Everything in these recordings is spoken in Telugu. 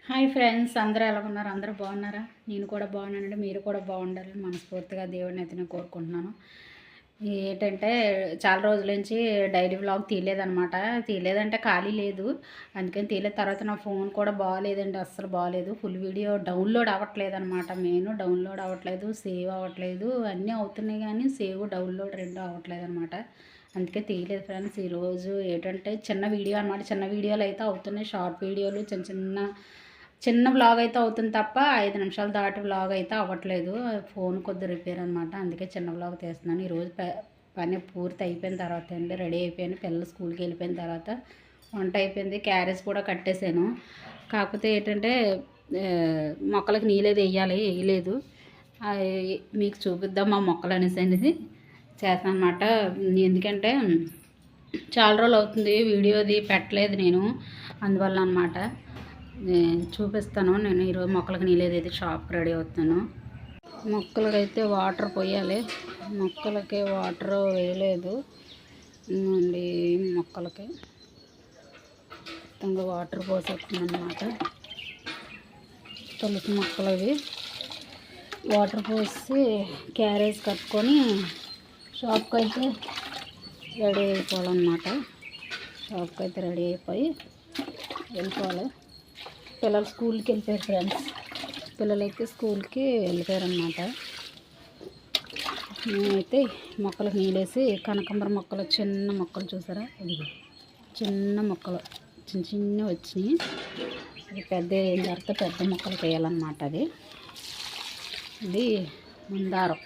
హాయ్ ఫ్రెండ్స్, అందరూ ఎలా ఉన్నారు? అందరూ బాగున్నారా? నేను కూడా బాగున్నానండి. మీరు కూడా బాగుండాలని మనస్ఫూర్తిగా దేవుడిని అయితే నేను కోరుకుంటున్నాను. ఏంటంటే చాలా రోజుల నుంచి డైలీ వ్లాగ్ తీయలేదనమాట. తీయలేదంటే ఖాళీ లేదు, అందుకని తీయలేదు. తర్వాత నా ఫోన్ కూడా బాగాలేదండి, అస్సలు బాగాలేదు. ఫుల్ వీడియో డౌన్లోడ్ అవ్వట్లేదు అనమాట. మెయిన్ డౌన్లోడ్ అవ్వట్లేదు, సేవ్ అవ్వట్లేదు. అన్నీ అవుతున్నాయి కానీ సేవ్ డౌన్లోడ్ రెండు అవ్వట్లేదు అనమాట. అందుకే తీయలేదు ఫ్రెండ్స్. ఈరోజు ఏంటంటే చిన్న వీడియో అనమాట. చిన్న వీడియోలు అయితే అవుతున్నాయి, షార్ట్ వీడియోలు చిన్న వ్లాగ్ అయితే అవుతుంది తప్ప 5 నిమిషాలు దాటి వ్లాగ్ అయితే అవ్వట్లేదు. ఫోన్ కొద్దిగా రిపేర్ అనమాట, అందుకే చిన్న వ్లాగ్ తీస్తున్నాను. ఈరోజు పని పూర్తి అయిపోయిన తర్వాత అండి రెడీ అయిపోయాను. పిల్లలు స్కూల్కి వెళ్ళిపోయిన తర్వాత వంట అయిపోయింది, క్యారేజ్ కూడా కట్టేసాను. కాకపోతే ఏంటంటే మొక్కలకి నీళ్ళేది వేయలేదు. మీకు చూపిద్దాం మా మొక్కలు అనేసి చేస్తాను అనమాట. ఎందుకంటే చాలా రోజులు అవుతుంది వీడియోది పెట్టలేదు నేను, అందువల్ల అనమాట. చూపిస్తాను. నేను ఈరోజు మొక్కలకు నీళ్ళేదైతే షాప్కి రెడీ అవుతాను. మొక్కలకైతే వాటర్ పోయాలి, మొక్కలకి వాటర్ వేయలేదు అండి. మొక్కలకి మొత్తంగా వాటర్ పోసేస్తుంది అనమాట. తులసి మొక్కలు అవి వాటర్ పోసి క్యారేజ్ కట్టుకొని షాప్కి అయితే రెడీ అయిపోవాలన్నమాట. షాప్కి అయితే రెడీ అయిపోయి వెళ్ళిపోవాలి. పిల్లలు స్కూల్కి వెళ్ళిపోయారు ఫ్రెండ్స్. పిల్లలైతే స్కూల్కి వెళ్ళిపోయారనమాట. నేనైతే మొక్కలకు నీళ్ళేసి కనకాంబరం మొక్కలు, చిన్న మొక్కలు చూసారా, ఇది చిన్న మొక్కలు చిన్న వచ్చినాయి. అది పెద్ద అయిన తర్వాత పెద్ద మొక్కలు వేయాలన్నమాట. ఇది మందారం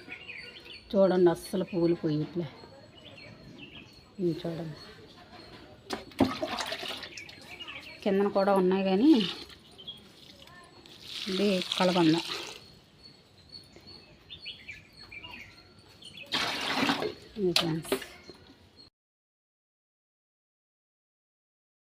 చూడండి, అస్సలు పువ్వులు పోయట్లే. చూడండి, కిందన కూడా ఉన్నాయి కానీ ఇది కలబంద. ఫ్రెండ్స్